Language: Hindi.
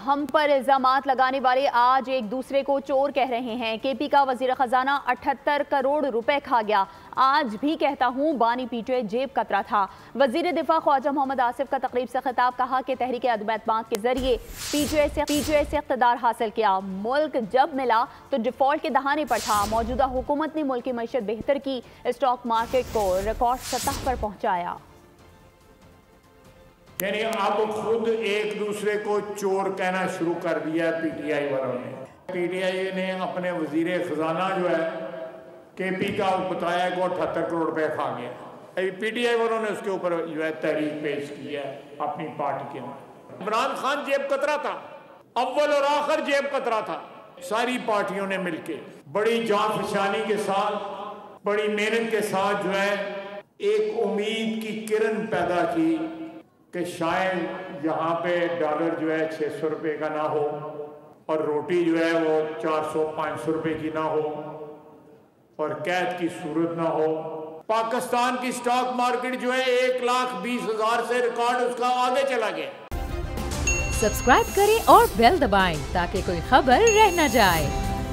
हम पर इल्जामात लगाने वाले आज एक दूसरे को चोर कह रहे हैं। केपी का वजीर खजाना 78 करोड़ रुपए खा गया। आज भी कहता हूं बानी पीटीआई जेब कतरा था। वजीर दिफा ख्वाजा मोहम्मद आसिफ का तकरीब से खिताब, कहा कि तहरीक अदम एतमाद के जरिए पीटीआई से इख्तिदार हासिल किया। मुल्क जब मिला तो डिफॉल्ट के दहाने पर था। मौजूदा हुकूमत ने मुल्क की मईशत बेहतर की, स्टॉक मार्केट को रिकॉर्ड सतह पर पहुंचाया। यानी अब खुद एक दूसरे को चोर कहना शुरू कर दिया पीटीआई वालों ने। पीटीआई ने अपने वजीर खजाना जो है केपी का बताया कि 78 करोड़ रुपए खा गया। पीटीआई वालों ने उसके ऊपर जो है तहरीक पेश की है अपनी पार्टी के अंदर। इमरान खान जेब कतरा था, अव्वल और आखिर जेब कतरा था। सारी पार्टियों ने मिलके बड़ी जांफशानी के साथ, बड़ी मेहनत के साथ जो है एक उम्मीद की किरण पैदा की कि शायद यहाँ पे डॉलर जो है 600 रुपये का ना हो और रोटी जो है वो 400-500 रुपये की ना हो और कैद की सूरत ना हो। पाकिस्तान की स्टॉक मार्केट जो है 1,20,000 से रिकॉर्ड उसका आगे चला गया। सब्सक्राइब करें और बेल दबाएं ताकि कोई खबर रह न जाए।